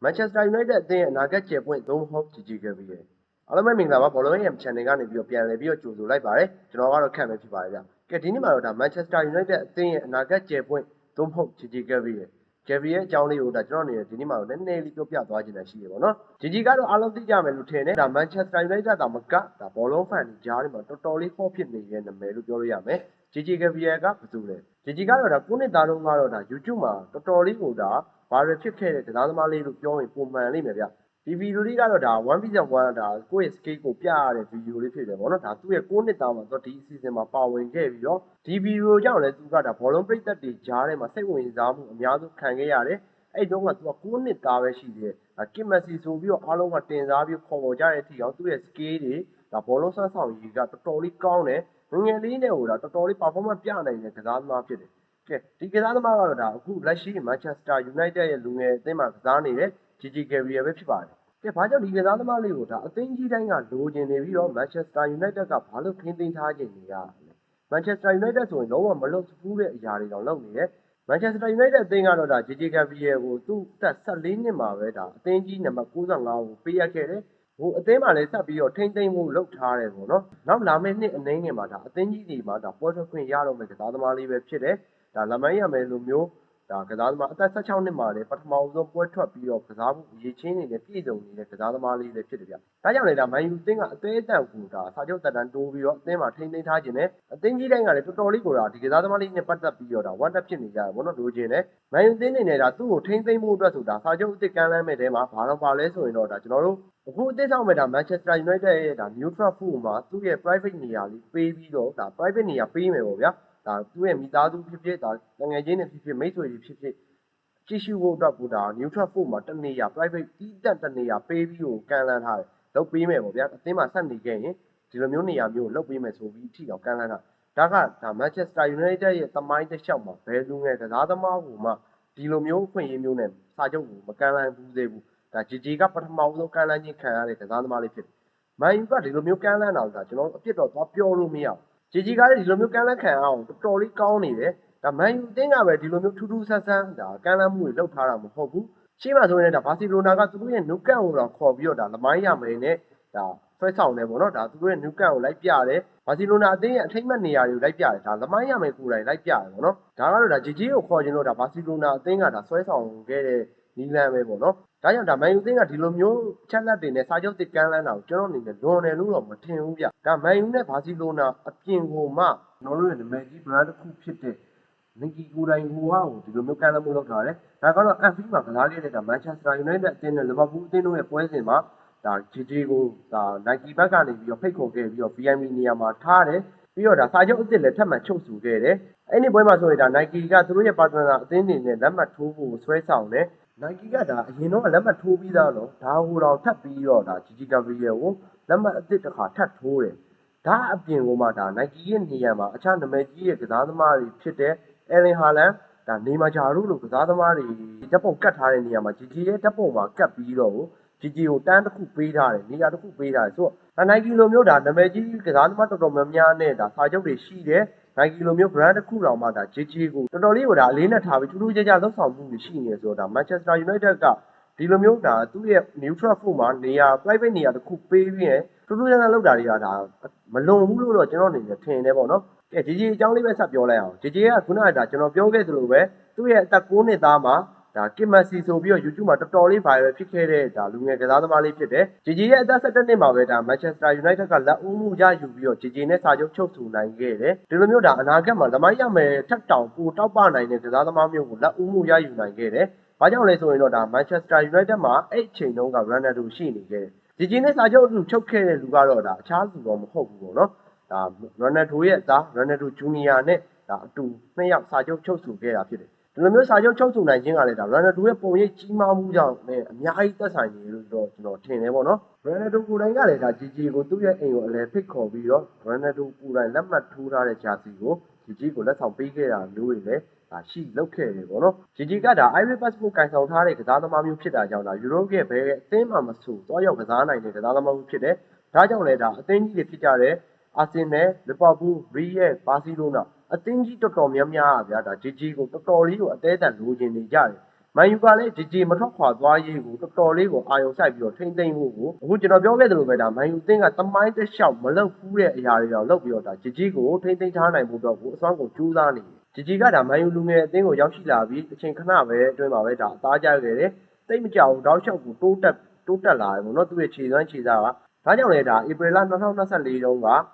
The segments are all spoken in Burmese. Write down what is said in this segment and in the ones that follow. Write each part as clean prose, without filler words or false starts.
Manchester United အသင်းရဲ့အနာဂတ်ကျယ်ပွင့်သို့မဟုတ်ကြီးခဲ့ပြီးအားလုံးပဲမင်္ဂလာပါဘောလုံးရဲ့ channel ကနေပြီးတော့ပြန်လည်ပြီးတော့ကြိုဆိုလိုက်ပါတယ်ကျွန်တော်ကတော့ခန့်ပဲဖြစ်ပါတယ်ဗျကဲဒီနေ့မှာတော့ဒါ Manchester United အသင်းရဲ့အနာဂတ်ကျယ်ပွင့်သို့မဟုတ်ကြီးခဲ့ပြီးJavi ရဲ့အကြောင်းလေးကိုဒါကျွန်တော်အနေနဲ့ဒီနေ့မှာတော့နည်းနည်းလေးပြောပြသွားချင်တာရှိရပါတော့။ Gigi ကတော့အားလုံးသိကြမယ်လို့ထင်တယ်။ဒါ Manchester United တာမကဒါဘောလုံးဖန်တွေကြားထဲမှာတော်တော်လေးဖော့ဖြစ်နေတဲ့နာမည်လို့ပြောလို့ရမယ်။ Gigi Gabriel ကဘယ်သူလဲ။ Gigi ကတော့ဒါ9နှစ်သားတုန်းကတော့ဒါ YouTube မှာတော်တော်လေးကိုဒါ viral ဖြစ်ခဲ့တဲ့ကစားသမားလေးလို့ပြောရင်ပုံမှန်လိမ့်မယ်ဗျ။ဒီဗီဒီယိုလေးကတော့ဒါ 1v1 ဒါကိုယ့်ရဲ့ skill ကိုပြရတဲ့ဗီဒီယိုလေးဖြစ်တယ်ပေါ့နော်။ဒါသူ့ရဲ့9နှစ်သားမှာတော့ဒီ season မှာပါဝင်ခဲ့ပြီးတော့ဒီဗီဒီယိုကြောင့်လည်းသူကဒါဘောလုံးပရိသတ်တွေကြားထဲမှာစိတ်ဝင်စားမှုအများဆုံးခံခဲ့ရတယ်။အဲ့တုန်းကသူက9နှစ်သားပဲရှိသေးတယ်။ကစ်မက်ဆီဆိုပြီးတော့အားလုံးကတင်စားပြီးခေါ်ပေါ်ကြတဲ့အထိအောင်သူ့ရဲ့ skill တွေဒါဘောလုံးဆွမ်းဆောင်ရည်ကတော်တော်လေးကောင်းတယ်။ငယ်လေးနဲ့ဟိုဒါတော်တော်လေး performance ပြနိုင်တဲ့ကစားသမားဖြစ်တယ်။ကဲဒီကစားသမားကတော့ဒါအခုလက်ရှိ Manchester United ရဲ့လူငယ်အသင်းမှာကစားနေတဲ့ Gigi Gabriel ပဲဖြစ်ပါတယ်။ကဲဘာကြောင့်ဒီကစားသမားလေးကိုဒါအသင်းကြီးတိုင်းကလိုချင်နေပြီးတော့ Manchester United ကဘာလို့ထိန်းသိမ်းထားခြင်းနေရလဲ။ Manchester United ဆိုရင်လုံးဝမလုပ်ဘူးတဲ့အရာတွေတောင်လုပ်နေတယ်။ Manchester United အသင်းကတော့ဒါ Gigi Gabriel ကိုသူ့သက်14နှစ်မှာပဲဒါအသင်းကြီးနံပါတ်95ကိုပေးရခဲ့တယ်။ဟိုအသင်းမှာလည်းဆက်ပြီးတော့ထိန်းသိမ်းဖို့လုပ်ထားတယ်ပေါ့နော်။နောက်လာမယ့်နှစ်အနည်းငယ်မှာဒါအသင်းကြီးတွေမှာဒါပွဲထွက်ခွင့်ရတော့မယ့်ကစားသမားလေးပဲဖြစ်တယ်။ဒါလမိုင်းရမယ်လို့မျိုးဒါကစားသမားအသက်16နှစ်မှာလည်းပထမဆုံးပွဲထွက်ပြီးတော့ကစားဖို့အရေးချင်းနေတဲ့ပြည်စုံနေတဲ့ကစားသမားလေးလည်းဖြစ်တယ်ဗျ။ဒါကြောင့်လည်းဒါမန်ယူအသင်းကအသေးအတန်ကိုဒါစာချုပ်တက်တန်းတိုးပြီးတော့အသင်းမှာထိန်းသိမ်းထားခြင်းနဲ့အသင်းကြီးတိုင်းကလည်းတော်တော်လေးကိုဒါဒီကစားသမားလေးနဲ့ပတ်သက်ပြီးတော့ဒါဝမ်းတက်ဖြစ်နေကြတယ်ပေါ့နော်လိုချင်တယ်။မန်ယူအသင်းနေနဲ့ဒါသူ့ကိုထိန်းသိမ်းဖို့အတွက်ဆိုတာစာချုပ်အသစ်ကမ်းလှမ်းမဲ့တဲမှာဘာတော့ပါလဲဆိုရင်တော့ဒါကျွန်တော်တို့အခုအသင်းဆောင်မဲ့ဒါ Manchester United ရဲ့ဒါ Neutral Foot မှာသူ့ရဲ့ private နေရာလေးပေးပြီးတော့ဒါ private နေရာပေးမယ်ပေါ့ဗျာ။ဒါသူ့ရဲ့မိသားစုဖြစ်ဖြစ်ဒါငွေချင်းတွေဖြစ်ဖြစ်မိတ်ဆွေတွေဖြစ်ဖြစ်ကြည့်ရှုဖို့အတွက်ကိုဒါ Neutral Foot မှာတနေရာ private တီးတက်တနေရာပေးပြီးကိုကမ်းလှမ်းထားတယ်။လုပ်ပေးမယ်ပေါ့ဗျာ။အသင်းမှာဆက်နေခဲ့ရင်ဒီလိုမျိုးနေရာမျိုးလုပ်ပေးမယ်ဆိုပြီးအထီအောင်ကမ်းလှမ်းတာ။ဒါကဒါ Manchester United ရဲ့သမိုင်းတစ်လျှောက်မှာဘယ်လူငယ်ကစားသမားကိုမှဒီလိုမျိုးဖွင့်ရေးမျိုးနဲ့စာချုပ်ကိုမကမ်းလှမ်းဘူးသေးဘူး။ဒါ Gigi ကပထမဆုံးကမ်းလှမ်းခြင်းခံရတဲ့ကစားသမားလေးဖြစ်တယ်။မန်ယူကဒီလိုမျိုးကမ်းလှမ်းတာကကျွန်တော်အပြစ်တော့သွားပြောလို့မရဘူး။ Gigi ကလည်းဒီလိုမျိုးကမ်းလှမ်းခံရအောင်တော်တော်လေးကောင်းနေတယ်။ဒါမန်ယူအသင်းကပဲဒီလိုမျိုးထူးထူးဆန်းဆန်းဒါကမ်းလှမ်းမှုတွေလုပ်ထားတာမဟုတ်ဘူး။ရှေ့မှာဆိုရင်ဒါဘာစီလိုနာကသူတို့ရဲ့နုကန်ကိုတော့ခေါ်ပြီးတော့ဒါလမိုင်းရမယ်နဲ့ဒါဆွဲဆောင်တယ်ပေါ့နော်ဒါသူတို့ရဲ့နုကန်ကိုလိုက်ပြတယ်ဘာစီလိုနာအသင်းရဲ့အထိတ်မှတ်နေရာတွေကိုလိုက်ပြတယ်ဒါလမိုင်းရမယ်ကိုယ်တိုင်လိုက်ပြတယ်ပေါ့နော်ဒါကတော့ဒါ Gigi ကိုခေါ်ခြင်းလို့ဒါဘာစီလိုနာအသင်းကဒါဆွဲဆောင်ခဲ့တဲ့နီလန်ပဲပေါ့နော်ဒါကြောင့်ဒါမန်ယူအသင်းကဒီလိုမျိုးချက်လက်တွေနဲ့စာချုပ်တစ်ကမ်းလှမ်းတာကိုကျွန်တော်အနေနဲ့လွန်တယ်လို့တော့မထင်ဘူးဗျဒါမန်ယူနဲ့ဘာစီလိုနာအပြင်ကိုမှကျွန်တော်တို့ရဲ့နာမည်ကြီး brand တစ်ခုဖြစ်တဲ့Niki ကိုယ်တိုင်ကိုဒီလိုမျိုးကမ်းလှမ်းမှုလုပ်ထားတယ်ဒါကတော့ Anfield မှာကစားခဲ့တဲ့ဒါ Manchester United အသင်းနဲ့ Liverpool အသင်းတို့ရဲ့ပွဲစဉ်မှာဒါ Gigi ကိုဒါ Nike ဘက်ကနေပြီးတော့ဖိတ်ခေါ်ခဲ့ပြီးတော့ VIP နေရာမှာထားတယ်ပြီးတော့ဒါစာချုပ်အသစ်လည်းထပ်မံချုပ်ဆိုခဲ့တယ်အဲ့ဒီပွဲမှာဆိုရင်ဒါ Nike ကသူတို့ရဲ့ partner အသင်းတွေနဲ့လက်မှတ်ထိုးဖို့ဆွဲဆောင်တယ်Nike ကဒါအရင်တော့လက်မှတ်ထိုးပြီးသားတော့ဒါဟိုတော့ထပ်ပြီးတော့ဒါ Gigi Gabriel ကိုလက်မှတ်အသစ်တစ်ခါထပ်ထိုးတယ်ဒါအပြင်ကမှဒါ Nike ရဲ့နေရာမှာအခြားနာမည်ကြီးရဲ့ကစားသမားတွေဖြစ်တဲ့Erling Haaland ဒါနေမာဂျာတို့လိုကစားသမားတွေဓာတ်ပုံကတ်ထားတဲ့နေရာမှာ Gigi ရဲ့ဓာတ်ပုံမှာကတ်ပြီးတော့Gigi ကိုတန်းတစ်ခုပေးထားတယ်နေရာတစ်ခုပေးထားတယ်ဆိုတော့ Nike လိုမျိုးဒါနာမည်ကြီးကစားသမားတော်တော်များများနဲ့ဒါစာချုပ်တွေရှိတယ် Nike လိုမျိုး brand တစ်ခုတောင်မှဒါ Gigi ကိုတော်တော်လေးကိုဒါအလေးနဲ့ထားပြီးထူးထူးခြားခြားလှုပ်ဆောင်မှုတွေရှိနေဆိုတော့ဒါ Manchester United ကဒီလိုမျိုးဒါသူ့ရဲ့ neutral foot မှာနေရာ private နေရာတစ်ခုပေးပြီးရင်ထူးထူးခြားခြားလုပ်တာတွေကဒါမလွန်ဘူးလို့တော့ကျွန်တော်အနေနဲ့ထင်တယ်ပေါ့နော်ကဲ Gigi အကြောင်းလေးပဲဆက်ပြောလိုက်အောင် Gigi ကခုနကဒါကျွန်တော်ပြောခဲ့သလိုပဲသူ့ရဲ့အသက်9နှစ်သားမှာဒါကစ်မက်ဆီဆိုပြီးတော့ YouTube မှာတော်တော်လေး viral ဖြစ်ခဲ့တဲ့ဒါလူငယ်ကစားသမားလေးဖြစ်တယ်။ Gigi ရဲ့အသက်17နှစ်မှာပဲဒါ Manchester United ကလက်ဦးမှုရယူပြီးတော့ Gigi နဲ့စာချုပ်ချုပ်ဆိုနိုင်ခဲ့တယ်။ဒီလိုမျိုးဒါအနာဂတ်မှာလမိုင်းရမယ်ထက်တောင်ပိုတောက်ပနိုင်တဲ့ကစားသမားမျိုးကိုလက်ဦးမှုရယူနိုင်ခဲ့တယ်။ဘာကြောင့်လဲဆိုရင်တော့ဒါ Manchester United မှာအဲ့အချိန်တုန်းက Ronaldo ရှိနေခဲ့တယ်။ Gigi နဲ့စာချုပ်ချုပ်ခဲ့တဲ့လူကတော့ဒါအခြားသူတော့မဟုတ်ဘူးပေါ့နော်။ဒါ Ronaldo ရဲ့သား Ronaldo Junior နဲ့ဒါအတူနှစ်ယောက်စာချုပ်ချုပ်ဆိုခဲ့တာဖြစ်တယ်။ဒီလိုမျိုးစာချုပ်ချုပ်ဆိုနိုင်ခြင်းကလည်းဒါ Ronaldo ရဲ့ပုံရိပ်ကြီးမားမှုကြောင့်လည်းအများကြီးသက်ဆိုင်နေလို့တော့ကျွန်တော်ထင်တယ်ပေါ့နော် Ronaldo ကိုယ်တိုင်ကလည်းဒါ Gigi ကိုသူ့ရဲ့အိမ်ကိုအလဲဖိတ်ခေါ်ပြီးတော့ Ronaldo ကိုယ်တိုင်လက်မှတ်ထိုးထားတဲ့ဂျာစီကို Gigi ကိုလက်ဆောင်ပေးခဲ့တာမျိုးတွေလည်းဒါရှိလုပ်ခဲ့တယ်ပေါ့နော် Gigi ကဒါ Ivory Passport ကင်ဆောင်ထားတဲ့ကစားသမားမျိုးဖြစ်တာကြောင့်ဒါ Europe ရဲ့ဘယ်အသင်းမှမဆိုတွားရောက်ကစားနိုင်တဲ့ကစားသမားမျိုးဖြစ်တယ်ဒါကြောင့်လည်းဒါအသင်းကြီးတွေဖြစ်ကြတဲ့ Arsenal, Liverpool, Real, Barcelona အသင်းကြီးတော်တော်များများဗျာဒါ Gigi ကိုတော်တော်လေးကိုအသေးအံလိုချင်နေကြတယ် မန်ယူကလည်း GG မထွက်ခွာသွားရေးကိုတော်တော်လေးကိုအာရုံစိုက်ပြီးတော့ထိမ့်သိမ့်ဖို့ကိုအခုကျွန်တော်ပြောခဲ့သလိုပဲဒါမန်ယူအသင်းကတမိုင်းတစ်လျှောက်မလုပ်ဘူးတဲ့အရာတွေတော့လုပ်ပြီးတော့ဒါ GG ကိုထိမ့်သိမ့်ထားနိုင်ဖို့တော့ကိုအစွမ်းကိုကြိုးစားနေတယ် GG ကဒါမန်ယူလူငယ်အသင်းကိုရောက်ရှိလာပြီးအချိန်ခဏပဲအတွင်းမှာပဲဒါအသားကျခဲ့တယ်တိတ်မကြောက်တောက်လျှောက်ကိုတိုးတက်လာတယ်ပေါ့နော်သူ့ရဲ့ခြေစွမ်းခြေစားကဒါကြောင့်လေဒါဧပြီလ2024တုန်းက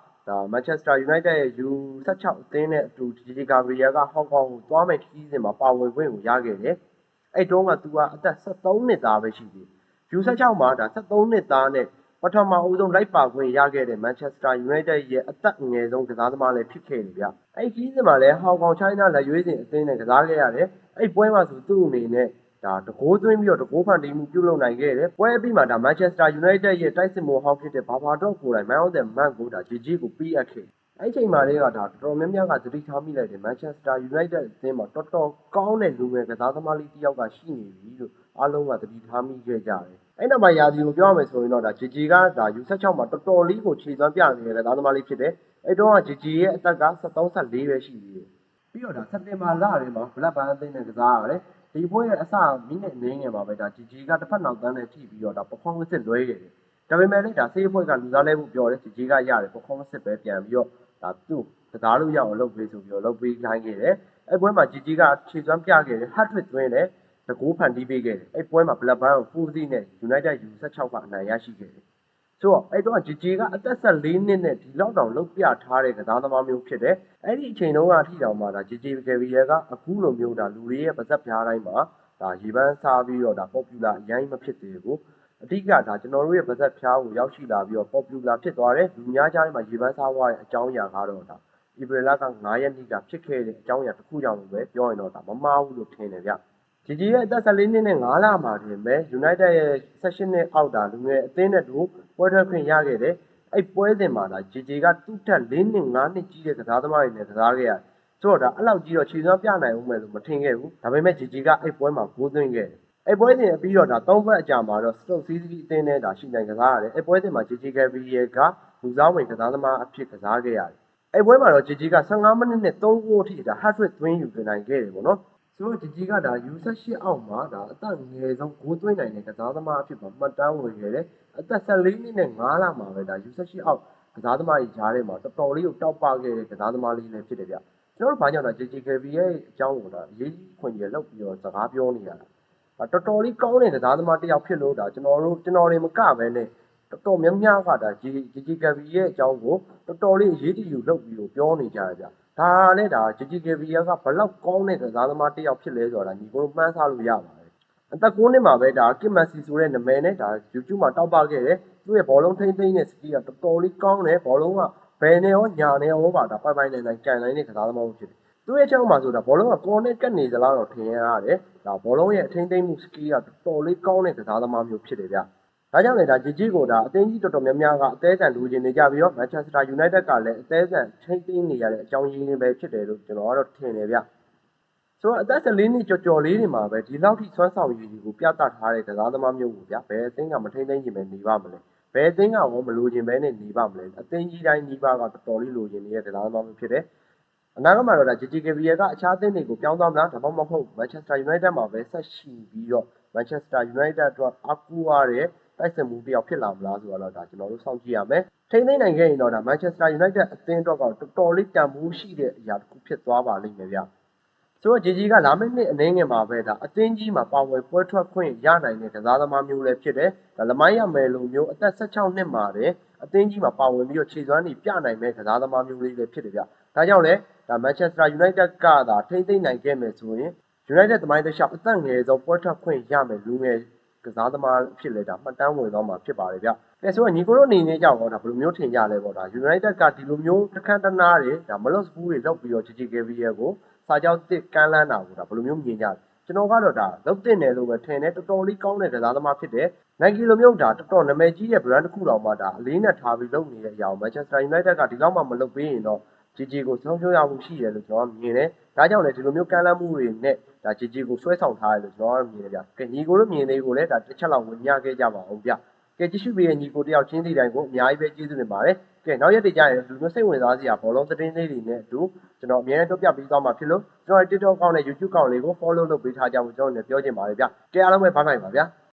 ဒါမန်ချက်စတာယူနိုက်တက်ရဲ့ U16 အသင်းနဲ့အတူ GG ဂါဘရီယယ်ကဟောင်ကောင်ကိုသွားမဲ့ခီးစဉ်မှာပါဝင်ခွင့်ကိုရခဲ့တယ်အဲ့တုန်းကသူကအသက်73နှစ်သားပဲရှိသေးတယ် U16 မှာဒါ73နှစ်သားနဲ့ပထမအဦးဆုံးလိုက်ပါခွင့်ရခဲ့တဲ့ Manchester United ရဲ့အသက်အငယ်ဆုံးကစားသမားလည်းဖြစ်ခဲ့တယ်ဗျ။အဲ့ဒီစဉ်မှာလည်းဟောင်ကောင် China လက်ရွေးစင်အသင်းနဲ့ကစားခဲ့ရတယ်။အဲ့ပွဲမှာဆိုသူ့အနေနဲ့ဒါတကိုးသွင်းပြီးတော့တကိုးဖန်တီးမှုပြုလုပ်နိုင်ခဲ့တယ်။ပွဲပြီးမှဒါ Manchester United ရဲ့တိုက်စစ်မိုဟောင်းဖြစ်တဲ့ဘာဘာတော့ကိုယ်တိုင် Man of the Match ကိုဒါ GG ကိုပေးအပ်ခဲ့။အဲ့ချိန်မှာလေးကဒါတော်တော်များများကသတိထားမိလိုက်တယ် Manchester United အသင်းမှာတော်တော်ကောင်းတဲ့လူငယ်ကစားသမားလေးတစ်ယောက်ကရှိနေပြီလို့အားလုံးကသတိထားမိခဲ့ကြတယ်။အဲ့နောက်မှာယာဒီကိုပြောရမယ်ဆိုရင်တော့ဒါ GG ကဒါ U16 မှာတော်တော်လေးကိုခြေစွမ်းပြနေတဲ့ကစားသမားလေးဖြစ်တယ်။အဲ့တော့ GG ရဲ့အသက်က73-74ပဲရှိသေးတယ်။ပြီးတော့ဒါစက်တင်ဘာလထဲမှာ Blackburn အသင်းနဲ့ကစားရတယ်။ဒီပွဲရဲ့အစမိနစ်အနည်းငယ်မှာပဲဒါ GG ကတစ်ဖက်နောက်တန်းနဲ့ထိပြီးတော့ဒါပဖောင်းစစ်လွဲခဲ့တယ်။ဒါပေမဲ့လည်းဒါဆေးအဖွဲ့ကလူစားလဲဖို့ပြောတယ် GG ကရတယ်ပဖောင်းစစ်ပဲပြန်ပြီးတော့ဒါသူ့ကစားလို့ရအောင်လုပ်ပေးဆိုပြီးတော့လုပ်ပေးခိုင်းခဲ့တယ်။အဲ့ပွဲမှာ GG ကခြေစွမ်းပြခဲ့တယ် hat-trick သွင်းတယ်တကူဖန်တီးပေးခဲ့တယ်အဲ့ပွဲမှာ Blackburn ကို4-0နဲ့ United U16 ကအနိုင်ရရှိခဲ့တယ်ဆိုတော့အဲ့တော့ GG ကအသက်14နှစ်နဲ့ဒီလောက်တောင်လုတ်ပြထားတဲ့ကစားသမားမျိုးဖြစ်တယ်အဲ့ဒီအချိန်တုန်းကအထိတောင်မှဒါ GG ကယ်ဗီယယ်ကအခုလိုမျိုးဒါလူတွေရဲ့ပါဇက်ပြားတိုင်းမှာဒါရေပန်းစားပြီးတော့ဒါ popular အရင်မဖြစ်သေးဘူးအဓိကဒါကျွန်တော်တို့ရဲ့ပါဇက်ပြားကိုရောက်ရှိလာပြီးတော့ popular ဖြစ်သွားတယ်လူများကြားထဲမှာရေပန်းစားသွားတဲ့အကြောင်းအရာကတော့ဒါဧပြီလက9ရက်နေ့ကဖြစ်ခဲ့တဲ့အကြောင်းအရာတစ်ခုကြောင့်ပဲပြောရင်တော့ဒါမမှားဘူးလို့ထင်တယ်ဗျGG ရဲ့အသက်14နှစ်နဲ့9လမှာတင်ပဲ United ရဲ့16နှစ်အောက်တာလူငယ်အသင်းနဲ့တူပွဲထွက်ခွင့်ရခဲ့တယ်။အဲ့ပွဲစဉ်မှာဒါ GG ကသူ့ထက်4နှစ်5နှစ်ကြီးတဲ့ကစားသမားတွေနဲ့ကစားခဲ့ရတယ်။ဆိုတော့ဒါအဲ့လောက်ကြီးတော့ခြေစွမ်းပြနိုင်ဦးမယ်လို့မထင်ခဲ့ဘူး။ဒါပေမဲ့ GG ကအဲ့ပွဲမှာဂိုးသွင်းခဲ့တယ်။အဲ့ပွဲစဉ်ပြီးတော့ဒါ3ဘက်အကြာမှာတော့ Stoke City အသင်းနဲ့ဒါရှိနိုင်ကစားရတယ်။အဲ့ပွဲစဉ်မှာ GG ကယ်ဗီယယ်ကလူစားဝင်ကစားသမားအဖြစ်ကစားခဲ့ရတယ်။အဲ့ပွဲမှာတော့ GG က15မိနစ်နဲ့3ဂိုးအထိဒါ hat-trick သွင်းယူနိုင်ခဲ့တယ်ပေါ့နော်။ဆိုတော့ GG ကဒါ U18 အောက်မှာဒါအသက်ငယ်ဆုံးဂိုးသွင်းနိုင်တဲ့ကစားသမားအဖြစ်မှာမှတ်တမ်းဝင်ခဲ့တယ်။အသက်14နှစ်နဲ့9လမှာပဲဒါ U18 အောက်ကစားသမားကြီးကြားထဲမှာတော်တော်လေးကိုတောက်ပခဲ့တဲ့ကစားသမားလေးလည်းဖြစ်တယ်ဗျ။ကျွန်တော်တို့ဘာကြောင့်လဲ GG ကယ်ဗီရဲ့အကြောင်းကိုဒါအရေးကြီးခွင့်ရလောက်ပြီးတော့စကားပြောနေရတာ။တော်တော်လေးကောင်းတဲ့ကစားသမားတစ်ယောက်ဖြစ်လို့ဒါကျွန်တော်တွေမကပဲနဲ့တော်တော်များများကဒါ GG ကယ်ဗီရဲ့အကြောင်းကိုတော်တော်လေးအရေးကြီးလို့လုပ်ပြီးတော့ပြောနေကြရဗျ။ဒါနဲ့ဒါ GG ကယ်ဗီယာကဘလောက်ကောင်းတဲ့ကစားသမားတစ်ယောက်ဖြစ်လဲဆိုတာညီကိုတို့မှန်းဆလို့ရပါတယ်အသက်9နှစ်မှာပဲဒါကစ်မက်ဆီဆိုတဲ့နာမည်နဲ့ဒါ YouTube မှာတောက်ပခဲ့တယ်သူ့ရဲ့ဘောလုံးထိမ့်သိမ့်တဲ့စကီးကတော်တော်လေးကောင်းတယ်ဘောလုံးကဘယ်နဲ့ရောညာနဲ့ရောပါဒါပိုင်နိုင်ကန်နိုင်တဲ့ကစားသမားဖြစ်တယ်သူ့ရဲ့အချောင်းမှာဆိုတာဘောလုံးကကော်နဲ့ကတ်နေသလားတော့ထင်ရတယ်ဒါဘောလုံးရဲ့အထိမ့်သိမ့်မှုစကီးကတော်တော်လေးကောင်းတဲ့ကစားသမားမျိုးဖြစ်တယ်ဗျဒါကြောင့်လေဒါ GG ကိုဒါအသင်းကြီးတော်တော်များများကအသေးအံလူချင်းနေကြပြီးတော့ Manchester United ကလည်းအသေးအံထိမ့်သိမ်းနေရတဲ့အကြောင်းရင်းပဲဖြစ်တယ်လို့ကျွန်တော်ကတော့ထင်တယ်ဗျဆိုတော့အသက်14နှစ်ကျော်လေးတွေမှာပဲဒီလောက်ထိဆွမ်းဆောင်ရည်ကိုပြသထားတဲ့ကစားသမားမျိုးကိုဗျဘယ်အသင်းကမထိမ့်သိမ်းခြင်းပဲနေပါမလဲဘယ်အသင်းကရောမလိုချင်ပဲနဲ့နေပါမလဲအသင်းကြီးတိုင်းကြီးပါကတော်တော်လေးလိုချင်နေတဲ့ကစားသမားမျိုးဖြစ်တယ်အနာဂတ်မှာတော့ဒါ GG ကယ်ဗီယာကအခြားအသင်းတွေကိုပြောင်းသွားမလားဒါမှမဟုတ် Manchester United မှာပဲဆက်ရှိပြီးတော့ Manchester United အတွက်အကူရတဲ့တိုက်စစ်မှုတစ်ယောက်ဖြစ်လာမလားဆိုတော့ဒါကျွန်တော်တို့စောင့်ကြည့်ရမယ်ထိန်းသိမ်းနိုင်ခဲ့ရင်တော့ဒါ Manchester United အသင်းအတွက်ကတော့တော်တော်လေးတန်ဖိုးရှိတဲ့အရာတစ်ခုဖြစ်သွားပါလိမ့်မယ်ဗျဆိုတော့ GG ကလာမယ့်နှစ်အနေငယ်မှာပဲဒါအသင်းကြီးမှာပါဝင်ပွဲထွက်ခွင့်ရနိုင်တဲ့ကစားသမားမျိုးလည်းဖြစ်တယ်ဒါလမိုင်းရမယ်လို့မျိုးအသက်16နှစ်မှာတဲ့အသင်းကြီးမှာပါဝင်ပြီးတော့ခြေစွမ်းတွေပြနိုင်မဲ့ကစားသမားမျိုးလေးလည်းဖြစ်တယ်ဗျဒါကြောင့်လည်းဒါ Manchester United ကဒါထိန်းသိမ်းနိုင်ခဲ့မယ်ဆိုရင် United သမိုင်းတစ်လျှောက်အသက်ငယ်ဆုံးပွဲထွက်ခွင့်ရမယ်လူငယ်ကစားသမားဖြစ်လဲဒါမှတ်တမ်းဝင်သွားမှာဖြစ်ပါတယ်ဗျ။အဲဆိုတော့ညီကိုတို့အနေနဲ့ကြောက်တော့ဒါဘယ်လိုမျိုးထင်ကြလဲပေါ့ဒါ United ကဒီလိုမျိုးတစ်ခန်းတနာတွေဒါမလွတ်စပူးတွေလောက်ပြီးတော့ GG ကယ်ဗီယာကိုစာကြောင်းတစ်ကမ်းလန်းတာကိုဒါဘယ်လိုမျိုးမြင်ကြလဲကျွန်တော်ကတော့ဒါလောက်တင်တယ်လို့ပဲထင်တယ်တော်တော်လေးကောင်းတဲ့ကစားသမားဖြစ်တယ်။ Nike လိုမျိုးဒါတော်တော်နာမည်ကြီးတဲ့ brand တစ်ခုတောင်မှဒါအလေးနဲ့ထားပြီးလုပ်နေတဲ့အရာကို Manchester United ကဒီလောက်မှမလုပ်ပေးရင်တော့ GG ကိုဆုံးရှုံးရမှုရှိတယ်လို့ကျွန်တော်မြင်တယ်။ဒါကြောင့်လည်းဒီလိုမျိုးကမ်းလှမ်းမှုတွေနဲ့ဒါ GG ကိုဆွဲဆောင်ထားတယ်လို့ကျွန်တော်မြင်တယ်ဗျ။ကဲညီကိုတို့မြင်သေးကိုလည်းဒါတစ်ချက်လောက်ဝင်ရခဲ့ကြပါအောင်ဗျ။ကဲကြည့်ရှုပေးတဲ့ညီကိုတယောက်ချင်းစီတိုင်းကိုအများကြီးပဲကျေးဇူးတင်ပါတယ်။ ကဲနောက်ရက်တွေကျရင်လူမျိုးစိတ်ဝင်စားစရာဘောလုံးသတင်းလေးတွေနဲ့အတူကျွန်တော်အများနဲ့ပြောပြပေးသွားမှာဖြစ်လို့ကျွန်တော်ရဲ့ TikTok အကောင့်နဲ့ YouTube အကောင့်လေးကို follow လုပ်ပေးထားကြဖို့ကျွန်တော်လည်းပြောချင်ပါတယ်ဗျကဲအားလုံးပဲဘိုင်ဘိုင်ပါဗျာ